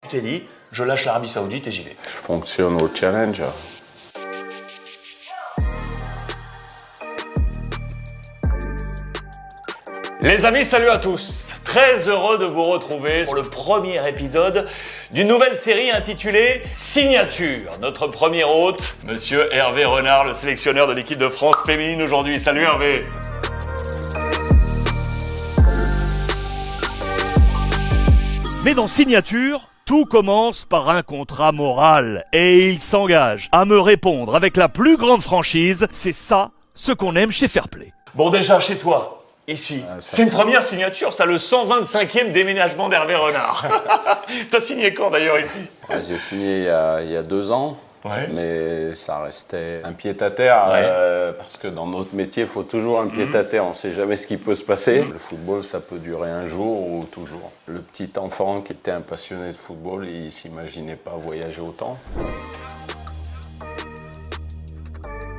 Tu t'es dit, je lâche l'Arabie Saoudite et j'y vais. Je fonctionne au challenge. Les amis, salut à tous. Très heureux de vous retrouver pour le premier épisode d'une nouvelle série intitulée Signature. Notre premier hôte, monsieur Hervé Renard, le sélectionneur de l'équipe de France féminine aujourd'hui. Salut Hervé. Mais dans Signature, tout commence par un contrat moral et il s'engage à me répondre avec la plus grande franchise. C'est ça ce qu'on aime chez Fairplay. Bon, déjà chez toi, ici, c'est une première signature, ça, le 125e déménagement d'Hervé Renard. T'as signé quand d'ailleurs ici? J'ai signé il y a 2 ans. Ouais. Mais ça restait un pied-à-terre, parce que dans notre métier, il faut toujours un pied-à-terre, on ne sait jamais ce qui peut se passer. Le football, ça peut durer un jour ou toujours. Le petit enfant qui était un passionné de football, il ne s'imaginait pas voyager autant.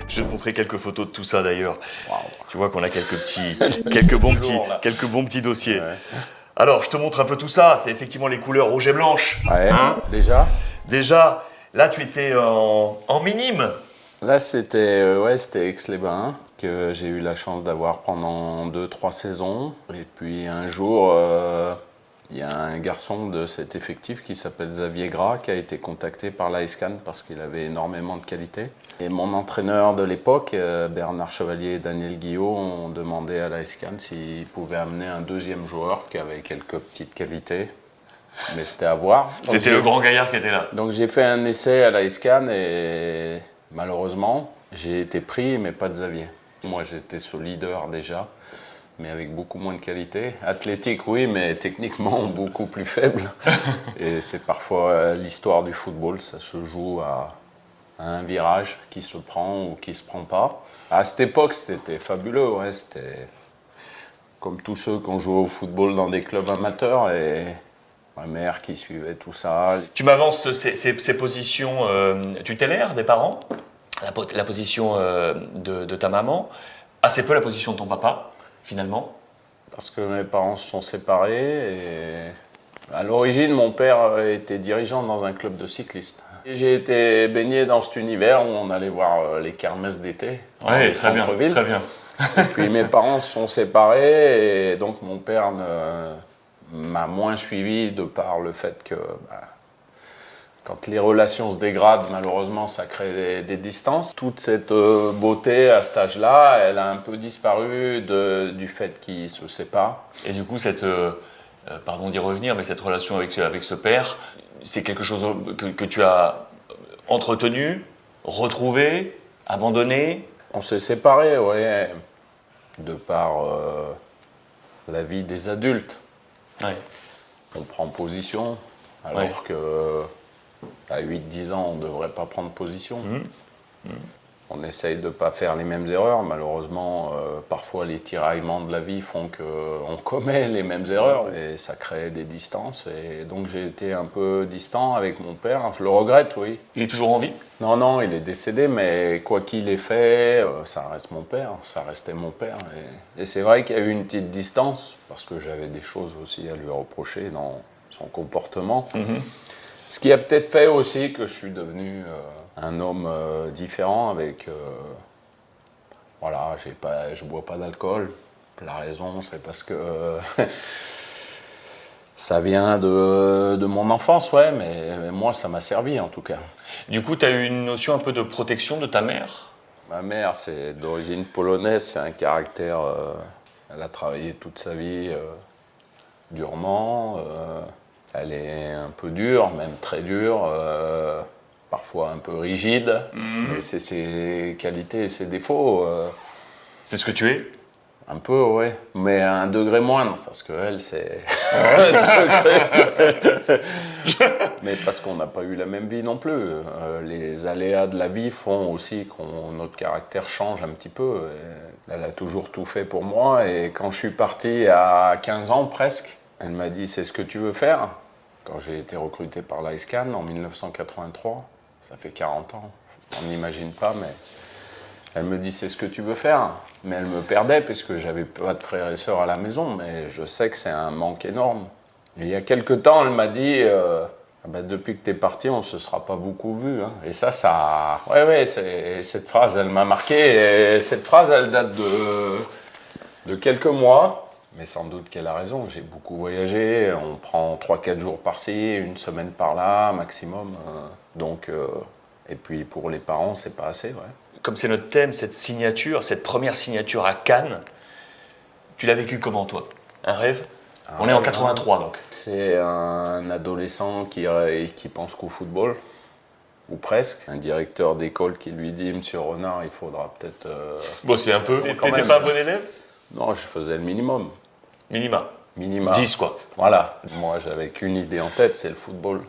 Je vais te montrer quelques photos de tout ça d'ailleurs. Wow. Tu vois qu'on a quelques bons petits dossiers. Ouais. Alors, je te montre un peu tout ça. C'est effectivement les couleurs rouge et blanche. Ouais, Hein? déjà. Là, tu étais en minime. Là, c'était Aix-les-Bains, que j'ai eu la chance d'avoir pendant 2-3 saisons. Et puis un jour, il y a un garçon de cet effectif qui s'appelle Xavier Gras, qui a été contacté par l'AESCAN parce qu'il avait énormément de qualité. Et mon entraîneur de l'époque, Bernard Chevalier et Daniel Guillot, ont demandé à l'AESCAN s'ils pouvaient amener un deuxième joueur qui avait quelques petites qualités. Mais c'était à voir. C'était le grand gaillard qui était là. Donc j'ai fait un essai à l'AESCAN et malheureusement, j'ai été pris, mais pas de Xavier. Moi, j'étais ce leader déjà, mais avec beaucoup moins de qualité. Athlétique, oui, mais techniquement beaucoup plus faible. Et c'est parfois l'histoire du football, ça se joue à un virage qui se prend ou qui se prend pas. À cette époque, c'était fabuleux, ouais, c'était comme tous ceux qui ont joué au football dans des clubs amateurs et ma mère qui suivait tout ça. Tu m'avances ces positions tutélaires des parents, la position de ta maman, assez peu la position de ton papa, finalement. Parce que mes parents se sont séparés et à l'origine, mon père était dirigeant dans un club de cyclistes. Et j'ai été baigné dans cet univers où on allait voir les kermesses d'été dans les centres-villes. Très bien. Et puis mes parents se sont séparés et donc mon père m'a moins suivi de par le fait que quand les relations se dégradent, malheureusement, ça crée des distances. Toute cette beauté à cet âge-là, elle a un peu disparu du fait qu'ils se séparent. Et du coup, pardon d'y revenir, mais cette relation avec ce père, c'est quelque chose que tu as entretenu, retrouvé, abandonné? On s'est séparés, ouais, de par la vie des adultes. Ouais. On prend position, alors que à 8-10 ans, on ne devrait pas prendre position. On essaye de ne pas faire les mêmes erreurs. Malheureusement, parfois les tiraillements de la vie font qu'on commet les mêmes erreurs et ça crée des distances. Et donc j'ai été un peu distant avec mon père. Je le regrette, oui. Il est toujours en vie? Non, il est décédé, mais quoi qu'il ait fait, ça reste mon père, ça restait mon père. Et c'est vrai qu'il y a eu une petite distance, parce que j'avais des choses aussi à lui reprocher dans son comportement. Ce qui a peut-être fait aussi que je suis devenu un homme différent avec... voilà, je bois pas d'alcool. La raison, c'est parce que... ça vient de mon enfance, ouais, mais moi, ça m'a servi en tout cas. Du coup, tu as eu une notion un peu de protection de ta mère? Ma mère, c'est d'origine polonaise, c'est un caractère... elle a travaillé toute sa vie durement. Elle est un peu dure, même très dure, parfois un peu rigide. Mais c'est ses qualités et ses défauts. C'est ce que tu es? Un peu, ouais, mais à un degré moindre, parce qu'elle, c'est un degré. Mais parce qu'on n'a pas eu la même vie non plus. Les aléas de la vie font aussi que notre caractère change un petit peu. Et elle a toujours tout fait pour moi, et quand je suis parti à 15 ans presque, elle m'a dit « c'est ce que tu veux faire ?» Quand j'ai été recruté par l'AESCAN en 1983, ça fait 40 ans, on n'imagine pas, mais... Elle me dit, c'est ce que tu veux faire, mais elle me perdait puisque j'avais pas de frères et sœurs à la maison, mais je sais que c'est un manque énorme. Et il y a quelque temps, elle m'a dit, Ah bah, depuis que tu es parti, on ne se sera pas beaucoup vu. Hein. Et ça... Ouais, cette phrase, elle m'a marqué. Et cette phrase, elle date de quelques mois. Mais sans doute qu'elle a raison. J'ai beaucoup voyagé. On prend 3-4 jours par-ci, une semaine par-là, maximum. Et puis pour les parents, c'est pas assez, ouais. Comme c'est notre thème, cette signature, cette première signature à Cannes, tu l'as vécu comment, toi? Un rêve? On est en 83, donc. C'est un adolescent qui pense qu'au football, ou presque. Un directeur d'école qui lui dit « Monsieur Renard, il faudra peut-être... Bon, c'est un peu... quand T'étais même. pas un bon élève? Non, je faisais le minimum. Minima. 10, quoi. Voilà. Moi, j'avais qu'une idée en tête, c'est le football.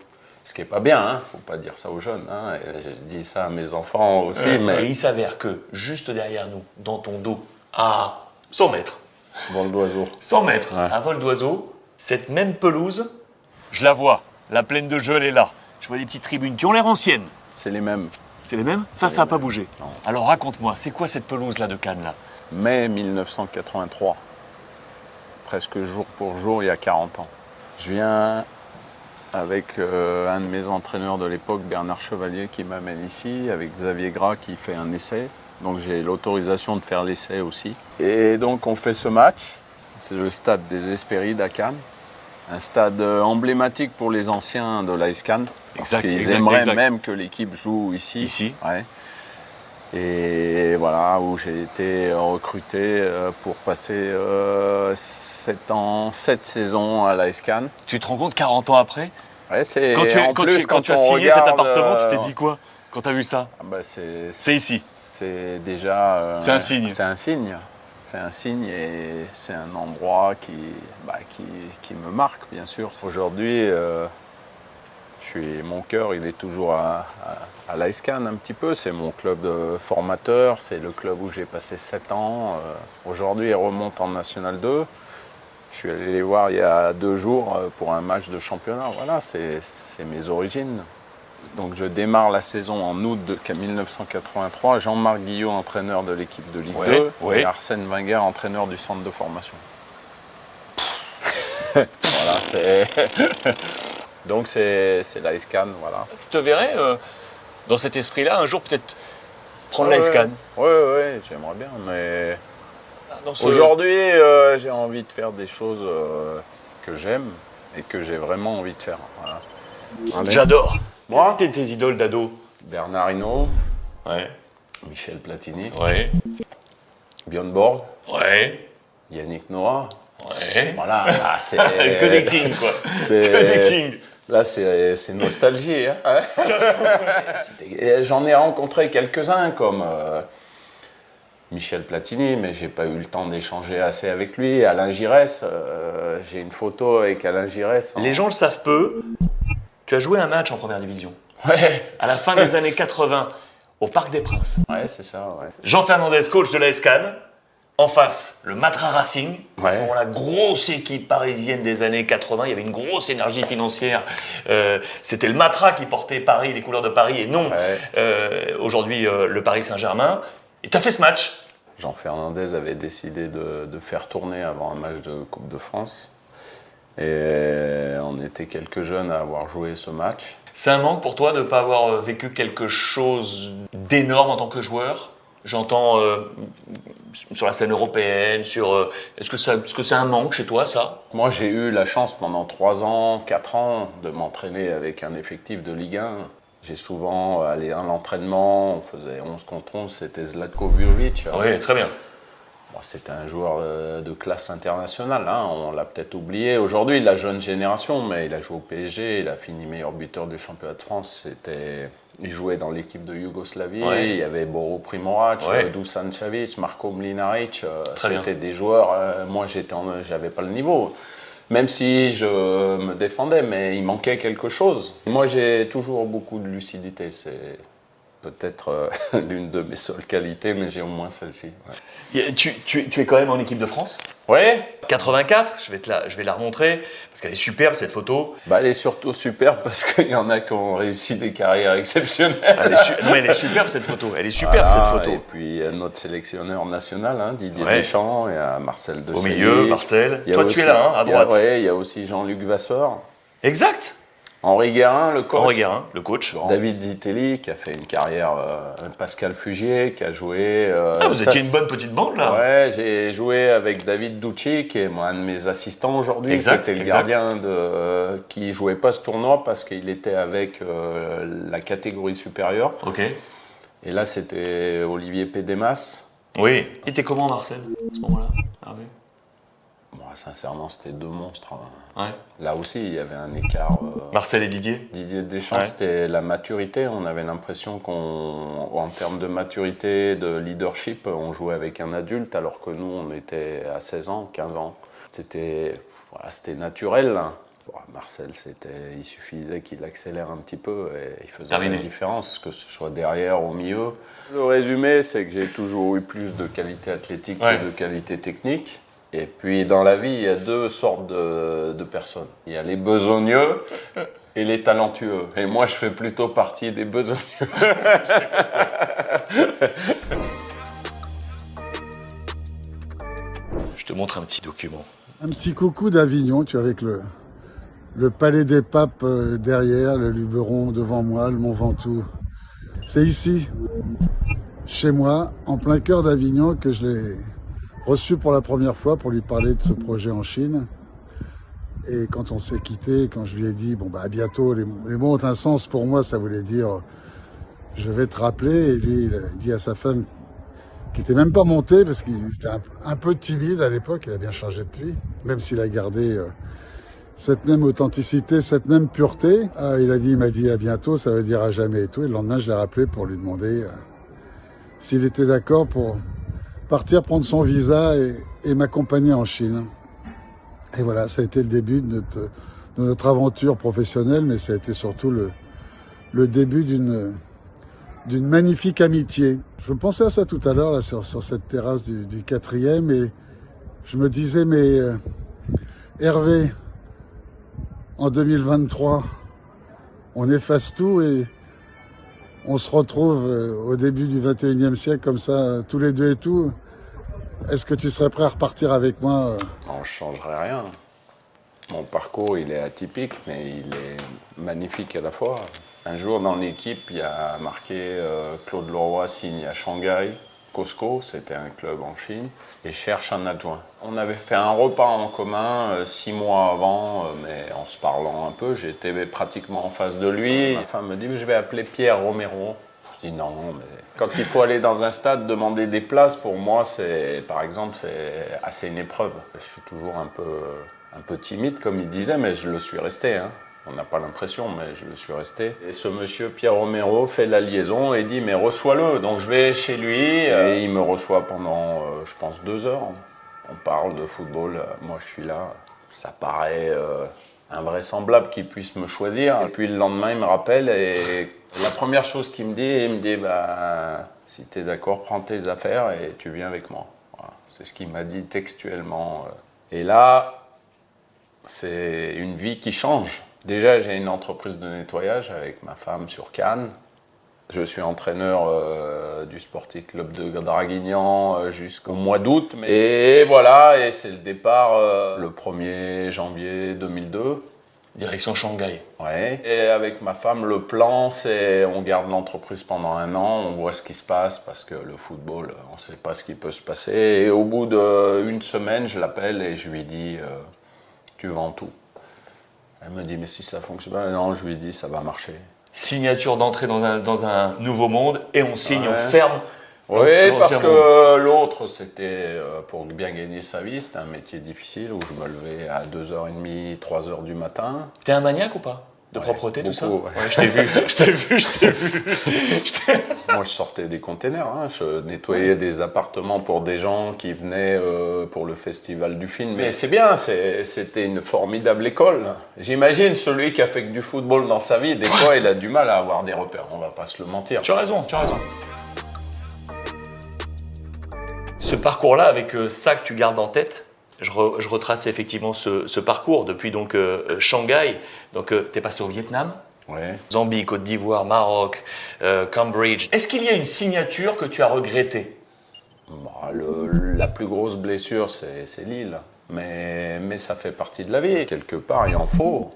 Ce qui n'est pas bien, hein. Faut pas dire ça aux jeunes. Hein. Et j'ai dit ça à mes enfants aussi. Et il s'avère que, juste derrière nous, dans ton dos, à 100 mètres, Vol d'oiseau. 100 mètres, Ouais. à vol d'oiseau, cette même pelouse, je la vois, la plaine de jeu, elle est là. Je vois des petites tribunes qui ont l'air anciennes. C'est les mêmes. C'est les mêmes? Ça n'a pas bougé. Non. Alors raconte-moi, c'est quoi cette pelouse-là de Cannes, là? Mai 1983. Presque jour pour jour, il y a 40 ans. Je viens avec un de mes entraîneurs de l'époque, Bernard Chevalier, qui m'amène ici, avec Xavier Gras qui fait un essai. Donc j'ai l'autorisation de faire l'essai aussi. Et donc on fait ce match. C'est le stade des Hespérides à Cannes. Un stade emblématique pour les anciens de l'AS Cannes. Parce qu'ils aimeraient même que l'équipe joue ici. Ici. Ouais. Et voilà, où j'ai été recruté pour passer 7 saisons à l'AS Cannes. Tu te rends compte 40 ans après? Ouais, c'est Quand tu as signé cet appartement, tu t'es dit quoi quand tu as vu ça? C'est ici. C'est déjà... C'est un signe. C'est un signe. C'est un signe et c'est un endroit qui me marque, bien sûr. Aujourd'hui, mon cœur, il est toujours à l'AS Cannes un petit peu. C'est mon club formateur, c'est le club où j'ai passé 7 ans. Aujourd'hui, il remonte en National 2. Je suis allé les voir il y a 2 jours pour un match de championnat. Voilà, c'est mes origines. Donc je démarre la saison en août 1983. Jean-Marc Guillot, entraîneur de l'équipe de Ligue 2, et Arsène Wenger, entraîneur du centre de formation. Voilà, c'est... Donc c'est l'AS Cannes, voilà. Tu te verrais dans cet esprit-là un jour peut-être prendre l'AS Cannes? Oui, j'aimerais bien, mais dans ce... aujourd'hui j'ai envie de faire des choses que j'aime et que j'ai vraiment envie de faire. Voilà. J'adore. Moi, Quelles étaient tes idoles d'ado? Bernard Hinault, Ouais. Michel Platini, Ouais. Björn Borg, Ouais. Yannick Noah. Ouais. Voilà, là, c'est... Que des kings, quoi. C'est- Que des kings. Là, c'est nostalgie. Hein. J'en ai rencontré quelques-uns, comme Michel Platini, mais j'ai pas eu le temps d'échanger assez avec lui. Alain Giresse, j'ai une photo avec Alain Giresse. Les gens le savent peu. Tu as joué un match en première division. Ouais, À la fin des années 80, au Parc des Princes. ouais, c'est ça, ouais. Jean Fernandez, coach de l'AS Cannes. En face, le Matra Racing. À ce Ouais. moment-là, grosse équipe parisienne des années 80. Il y avait une grosse énergie financière. C'était le Matra qui portait Paris, les couleurs de Paris, et non aujourd'hui le Paris Saint-Germain. Et tu as fait ce match. Jean Fernandez avait décidé de faire tourner avant un match de Coupe de France. Et on était quelques jeunes à avoir joué ce match. C'est un manque pour toi de ne pas avoir vécu quelque chose d'énorme en tant que joueur? J'entends sur la scène européenne, est-ce que c'est un manque chez toi, ça? Moi, j'ai eu la chance pendant 3 ans, 4 ans de m'entraîner avec un effectif de Ligue 1. J'ai souvent allé à l'entraînement, on faisait 11 contre 11, c'était Zlatko Vujovic. Oui, très bien. Bon, c'était un joueur de classe internationale, hein, on l'a peut-être oublié. Aujourd'hui, la jeune génération, mais il a joué au PSG, il a fini meilleur buteur du championnat de France. Il jouait dans l'équipe de Yougoslavie, il y avait Boro Primorac, Dusan Čavić, Marko Mlinarić. C'était des joueurs, moi j'avais pas le niveau. Même si je me défendais, mais il manquait quelque chose. Moi j'ai toujours beaucoup de lucidité, c'est peut-être l'une de mes seules qualités, mais j'ai au moins celle-ci. Ouais. Tu es quand même en équipe de France? Ouais. 84, je vais la remontrer, parce qu'elle est superbe cette photo. Elle est surtout superbe parce qu'il y en a qui ont réussi des carrières exceptionnelles. Elle est superbe cette photo, elle est superbe cette photo. Et puis notre sélectionneur national, hein, Didier Deschamps, et Marcel Desailly. Au milieu, Marcel. Toi tu es là, à droite. Il y a aussi Jean-Luc Vasseur. Exact. Henri Guérin, le coach. Henri Guérin, le coach. David Zitelli, qui a fait une carrière. Pascal Fugier, qui a joué. Vous étiez une bonne petite bande, là. Ouais, j'ai joué avec David Ducci, qui est un de mes assistants aujourd'hui. Exact. Qui était le gardien qui jouait pas ce tournoi parce qu'il était avec la catégorie supérieure. Ok. Et là, c'était Olivier Pédémas. Oui. Il était comment, Marcel, à ce moment-là? Moi, sincèrement, c'était deux monstres. Ouais. Là aussi, il y avait un écart. Marcel et Didier. Didier Deschamps, Ouais. c'était la maturité. On avait l'impression qu'en termes de maturité, de leadership, on jouait avec un adulte, alors que nous, on était à 16 ans, 15 ans. C'était naturel. Marcel, il suffisait qu'il accélère un petit peu et il faisait Terminé. la différence, que ce soit derrière, au milieu. Le résumé, c'est que j'ai toujours eu plus de qualité athlétique Ouais. que de qualité technique. Et puis dans la vie, il y a deux sortes de personnes. Il y a les besogneux et les talentueux. Et moi, je fais plutôt partie des besogneux. Je te montre un petit document. Un petit coucou d'Avignon, tu vois, avec le Palais des Papes derrière, le Luberon devant moi, le Mont Ventoux. C'est ici, chez moi, en plein cœur d'Avignon, que je l'ai reçu pour la première fois pour lui parler de ce projet en Chine. Et quand on s'est quitté, quand je lui ai dit, à bientôt, les mots ont un sens pour moi, ça voulait dire, je vais te rappeler. Et lui, il a dit à sa femme, qui n'était même pas monté, parce qu'il était un peu timide à l'époque, il a bien changé depuis, même s'il a gardé cette même authenticité, cette même pureté. Il m'a dit à bientôt, ça veut dire à jamais et tout. Et le lendemain, je l'ai rappelé pour lui demander s'il était d'accord pour partir prendre son visa et m'accompagner en Chine. Et voilà, ça a été le début de notre aventure professionnelle, mais ça a été surtout le début d'une magnifique amitié. Je pensais à ça tout à l'heure, là, sur cette terrasse du 4e, et je me disais, mais Hervé, en 2023, on efface tout et on se retrouve au début du 21e siècle comme ça, tous les deux et tout. Est-ce que tu serais prêt à repartir avec moi Non, je ne changerai rien. Mon parcours, il est atypique, mais il est magnifique à la fois. Un jour, dans l'équipe, il y a marqué Claude Leroy signe à Shanghai, Costco, c'était un club en Chine, et cherche un adjoint. On avait fait un repas en commun 6 mois avant, mais en se parlant un peu, j'étais pratiquement en face de lui. Ma femme me dit, je vais appeler Pierre Romero. Je dis non, mais quand il faut aller dans un stade demander des places, pour moi, par exemple, c'est assez une épreuve. Je suis toujours un peu timide, comme il disait, mais je le suis resté. Hein. On n'a pas l'impression, mais je le suis resté. Et ce monsieur Pierre Romero fait la liaison et dit, mais reçois-le. Donc je vais chez lui et il me reçoit pendant, je pense, 2 heures. On parle de football, moi je suis là. Ça paraît invraisemblable qu'il puisse me choisir. Et puis le lendemain, il me rappelle et la première chose qu'il me dit, il me dit, si tu es d'accord, prends tes affaires et tu viens avec moi. Voilà. C'est ce qu'il m'a dit textuellement. Et là, c'est une vie qui change. Déjà, j'ai une entreprise de nettoyage avec ma femme sur Cannes. Je suis entraîneur du Sporting Club de Draguignan jusqu'au mois d'août. Et voilà, et c'est le départ le 1er janvier 2002. Direction Shanghai. Ouais. Et avec ma femme, le plan, c'est on garde l'entreprise pendant 1 an, on voit ce qui se passe, parce que le football, on ne sait pas ce qui peut se passer. Et au bout d'1 semaine, je l'appelle et je lui dis tu vends tout. Elle me dit mais si ça fonctionne pas, non, je lui dis ça va marcher. Signature d'entrée dans un nouveau monde et on signe, Ouais. on ferme. Oui, parce l'ancien que l'autre, c'était pour bien gagner sa vie, c'était un métier difficile où je me levais à 2h30, 3h du matin. T'es un maniaque ou pas? De Ouais, propreté, tout ça? beaucoup, ouais. Je t'ai vu, je t'ai vu. Moi, je sortais des containers, hein. Je nettoyais des appartements pour des gens qui venaient pour le festival du film. Mais c'est bien, c'était une formidable école. J'imagine celui qui a fait que du football dans sa vie, des fois, il a du mal à avoir des repères, on va pas se le mentir. Tu as raison, tu as raison. Ce parcours-là, avec ça que tu gardes en tête, je retrace effectivement ce parcours depuis donc Shanghai. Donc tu es passé au Vietnam, Ouais. Zambie, Côte d'Ivoire, Maroc, Cambridge. Est-ce qu'il y a une signature que tu as regrettée? La plus grosse blessure, c'est Lille. Mais ça fait partie de la vie. Quelque part, il en faut.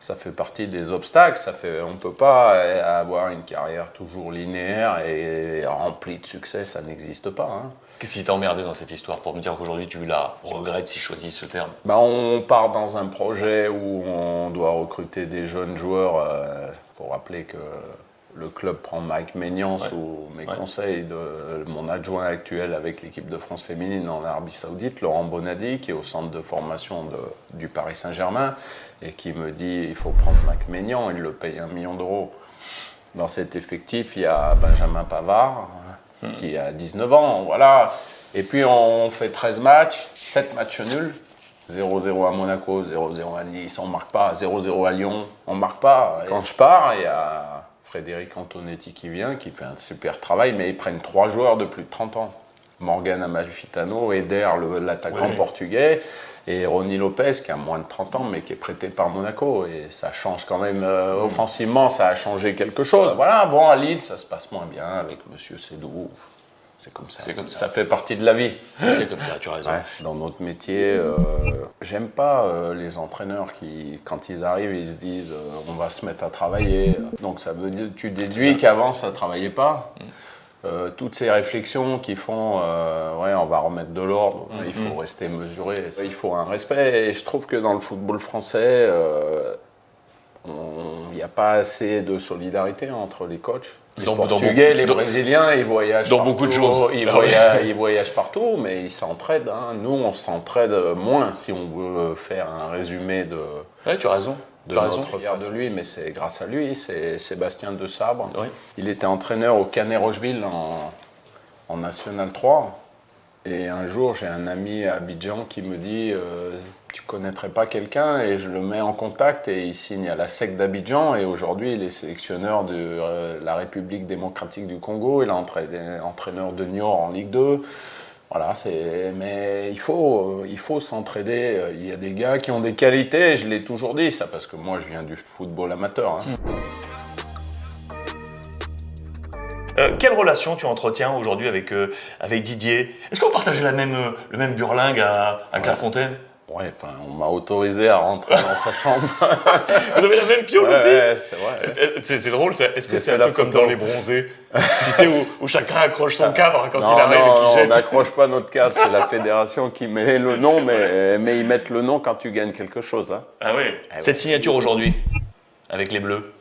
Ça fait partie des obstacles. On ne peut pas avoir une carrière toujours linéaire et remplie de succès, ça n'existe pas. Hein. Qu'est-ce qui t'a emmerdé dans cette histoire pour me dire qu'aujourd'hui tu la regrettes si je choisis ce terme? On part dans un projet où on doit recruter des jeunes joueurs. Il faut rappeler que le club prend Mike Maignan sous mes conseils de mon adjoint actuel avec l'équipe de France féminine en Arabie Saoudite, Laurent Bonadi, qui est au centre de formation du Paris Saint-Germain, et qui me dit il faut prendre Mike Maignan, il le paye 1 million d'euros. Dans cet effectif, il y a Benjamin Pavard, qui a 19 ans, voilà. Et puis on fait 13 matchs, 7 matchs nuls, 0-0 à Monaco, 0-0 à Nice, on ne marque pas, 0-0 à Lyon, on ne marque pas. Et quand je pars, il y a Frédéric Antonetti qui vient, qui fait un super travail, mais ils prennent 3 joueurs de plus de 30 ans. Morgan Amalfitano, Eder, l'attaquant portugais, et Ronny Lopez, qui a moins de 30 ans, mais qui est prêté par Monaco. Et ça change quand même, offensivement, ça a changé quelque chose. Voilà, bon, à Lille, ça se passe moins bien avec Monsieur Sédou. C'est comme ça. C'est comme ça. Ça fait partie de la vie. C'est comme ça, tu as raison. Ouais. Dans notre métier, j'aime pas les entraîneurs qui, quand ils arrivent, ils se disent on va se mettre à travailler. Donc ça veut dire, tu déduis qu'avant ça ne travaillait pas. Toutes ces réflexions qui font on va remettre de l'ordre, il faut rester mesuré, il faut un respect. Et je trouve que dans le football français, il n'y a pas assez de solidarité entre les coachs. Les Portugais, les Brésiliens, ils voyagent dans partout, beaucoup de choses. Ils voyagent partout, mais ils s'entraident. Hein. Nous, on s'entraide moins si on veut faire un résumé de. Ouais, tu as raison. De notre fier de lui, mais c'est grâce à lui, c'est Sébastien De Sabre. Oui. Il était entraîneur au Canet Rocheville en National 3. Et un jour, j'ai un ami à Abidjan qui me dit tu connaîtrais pas quelqu'un, et je le mets en contact et il signe à la SEC d'Abidjan, et aujourd'hui il est sélectionneur de la République démocratique du Congo, il est entraîneur de Niort en Ligue 2. Voilà, mais il faut s'entraider. Il y a des gars qui ont des qualités, je l'ai toujours dit ça, parce que moi je viens du football amateur. Hein. Quelle relation tu entretiens aujourd'hui avec Didier? Est-ce qu'on partageait le même burlingue à Clairefontaine? Ouais, on m'a autorisé à rentrer dans sa chambre. Vous avez la même piole aussi? Ouais, c'est vrai. C'est drôle, est-ce que c'est un peu comme dans Les Bronzés? Tu sais, où chacun accroche son cadre quand il arrive et qu'il jette? On n'accroche pas notre cadre, c'est la fédération qui met le nom, mais ils mettent le nom quand tu gagnes quelque chose. Hein. Ah oui. Cette signature aujourd'hui, avec les Bleus,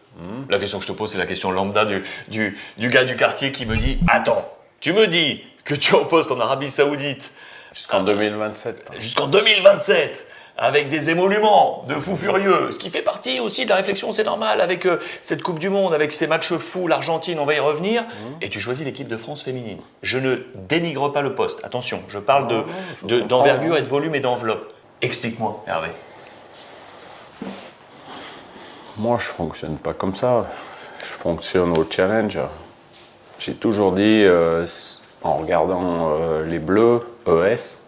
la question que je te pose, c'est la question lambda du gars du quartier qui me dit « Attends, tu me dis que tu es en poste en Arabie Saoudite jusqu'en 2027. Jusqu'en 2027, avec des émoluments de fous furieux, ce qui fait partie aussi de la réflexion, c'est normal, avec cette Coupe du Monde, avec ces matchs fous, l'Argentine, on va y revenir, et tu choisis l'équipe de France féminine. Je ne dénigre pas le poste, attention, je parle d'envergure et de volume et d'enveloppe. Explique-moi, Hervé. Moi, je ne fonctionne pas comme ça. Je fonctionne au challenge. J'ai toujours dit, en regardant les Bleus, ES,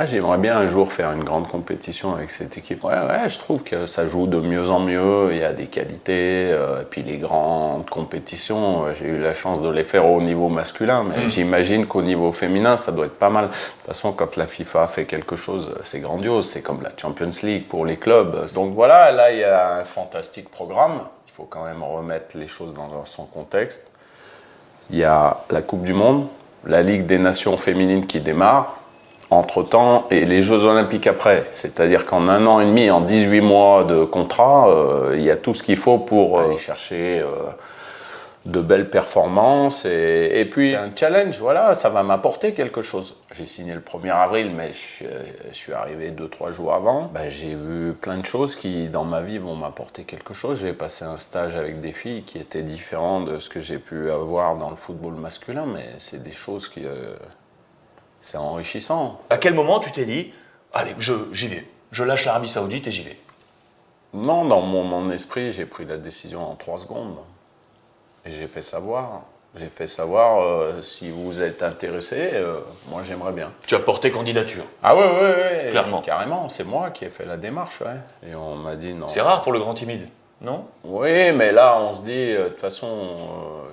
j'aimerais bien un jour faire une grande compétition avec cette équipe. Ouais, je trouve que ça joue de mieux en mieux, il y a des qualités, et puis les grandes compétitions, j'ai eu la chance de les faire au niveau masculin, mais j'imagine qu'au niveau féminin, ça doit être pas mal. De toute façon, quand la FIFA fait quelque chose, c'est grandiose, c'est comme la Champions League pour les clubs. Donc voilà, là, il y a un fantastique programme, il faut quand même remettre les choses dans son contexte. Il y a la Coupe du Monde, la Ligue des Nations féminines qui démarre, entre-temps, et les Jeux Olympiques après. C'est-à-dire qu'en 1 an et demi, en 18 mois de contrat, il y a tout ce qu'il faut pour aller chercher de belles performances. Et puis, c'est un challenge, voilà, ça va m'apporter quelque chose. J'ai signé le 1er avril, mais je suis arrivé 2-3 jours avant. J'ai vu plein de choses qui, dans ma vie, vont m'apporter quelque chose. J'ai passé un stage avec des filles qui étaient différents de ce que j'ai pu avoir dans le football masculin, mais c'est des choses qui... c'est enrichissant. À quel moment tu t'es dit, allez, j'y vais, je lâche l'Arabie Saoudite et j'y vais? Non, dans mon esprit, j'ai pris la décision en 3 secondes. Et j'ai fait savoir. Si vous êtes intéressé, moi j'aimerais bien. Tu as porté candidature? Ah ouais. Clairement. Carrément, c'est moi qui ai fait la démarche, ouais. Et on m'a dit non. C'est rare pour le grand timide, non? Oui, mais là on se dit, de toute façon,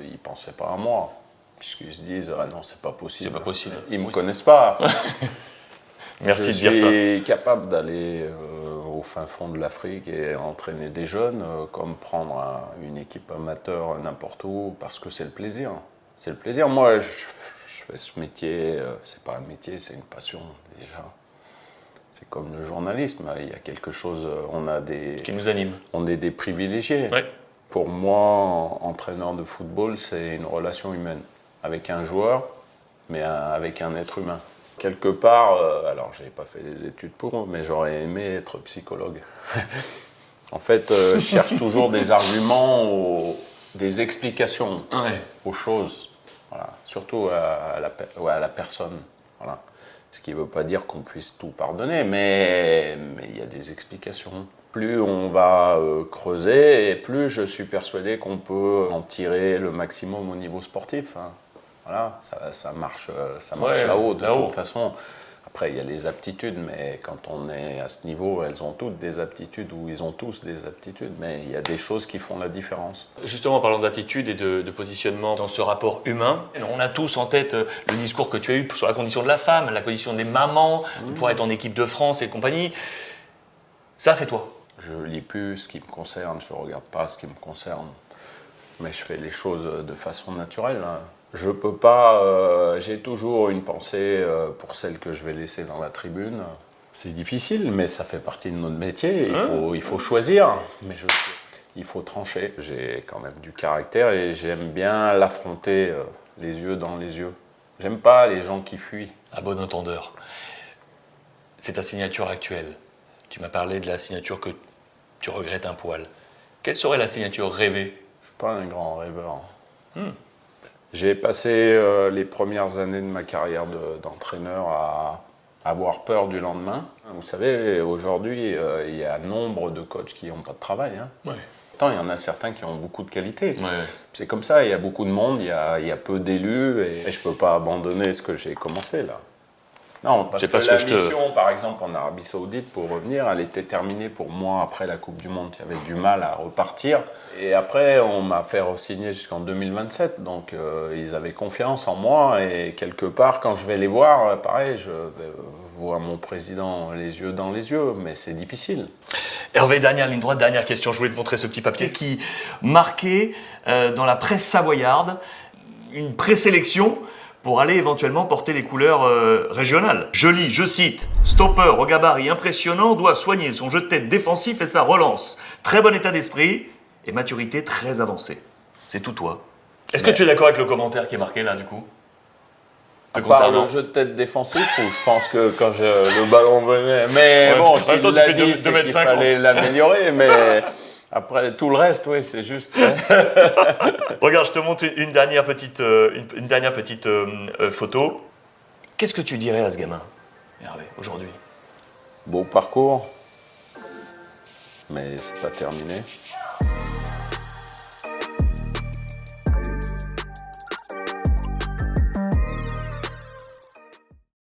ils ne pensaient pas à moi. Puisqu'ils se disent, ah non, c'est pas possible. C'est pas possible. Ils me connaissent pas. Merci de dire ça. Je suis capable d'aller au fin fond de l'Afrique et entraîner des jeunes, comme prendre une équipe amateur n'importe où, parce que c'est le plaisir. C'est le plaisir. Moi, je fais ce métier, c'est pas un métier, c'est une passion déjà. C'est comme le journalisme, il y a quelque chose, qui nous anime. On est des privilégiés. Ouais. Pour moi, entraîneur de football, c'est une relation humaine avec un joueur, mais avec un être humain. Quelque part, alors j'ai pas fait des études pour, mais j'aurais aimé être psychologue. En fait, je cherche toujours des arguments, des explications aux choses, voilà. Surtout à la personne. Voilà. Ce qui ne veut pas dire qu'on puisse tout pardonner, mais il y a des explications. Plus on va creuser, et plus je suis persuadé qu'on peut en tirer le maximum au niveau sportif. Hein. Voilà, ça marche là-haut de toute façon. Après, il y a les aptitudes, mais quand on est à ce niveau, elles ont toutes des aptitudes, ou ils ont tous des aptitudes, mais il y a des choses qui font la différence. Justement, en parlant d'attitude et de positionnement dans ce rapport humain, on a tous en tête le discours que tu as eu sur la condition de la femme, la condition des mamans, de pouvoir être en équipe de France et compagnie. Ça, c'est toi. Je lis plus ce qui me concerne, je ne regarde pas ce qui me concerne, mais je fais les choses de façon naturelle. Hein. Je peux pas, j'ai toujours une pensée pour celle que je vais laisser dans la tribune. C'est difficile, mais ça fait partie de notre métier. Il faut choisir, mais il faut trancher. J'ai quand même du caractère et j'aime bien l'affronter les yeux dans les yeux. J'aime pas les gens qui fuient. À bon entendeur. C'est ta signature actuelle. Tu m'as parlé de la signature que tu regrettes un poil. Quelle serait la signature rêvée? Je suis pas un grand rêveur. J'ai passé les premières années de ma carrière d'entraîneur à avoir peur du lendemain. Vous savez, aujourd'hui, il y a nombre de coachs qui n'ont pas de travail. Hein. Ouais. Pourtant, il y en a certains qui ont beaucoup de qualités. Ouais. C'est comme ça, il y a beaucoup de monde, il y a peu d'élus, et je ne peux pas abandonner ce que j'ai commencé là. Non, parce que la mission, par exemple, en Arabie Saoudite, pour revenir, elle était terminée pour moi après la Coupe du Monde. Il y avait du mal à repartir. Et après, on m'a fait re-signer jusqu'en 2027. Donc, ils avaient confiance en moi. Et quelque part, quand je vais les voir, pareil, je vois mon président les yeux dans les yeux. Mais c'est difficile. Hervé, dernière ligne droite, dernière question. Je voulais te montrer ce petit papier qui marquait dans la presse savoyarde une présélection pour aller éventuellement porter les couleurs régionales. Je lis, je cite, « Stopper au gabarit impressionnant doit soigner son jeu de tête défensif et sa relance. Très bon état d'esprit et maturité très avancée. » C'est tout toi. Est-ce que tu es d'accord avec le commentaire qui est marqué là, du coup? À part le jeu de tête défensif, où je pense que quand le ballon venait... Mais bon, s'il l'a dit, c'est qu'il fallait l'améliorer, mais... Après, tout le reste, oui, c'est juste... Regarde, je te montre une dernière petite photo. Qu'est-ce que tu dirais à ce gamin, Hervé, aujourd'hui? Beau parcours, mais c'est pas terminé.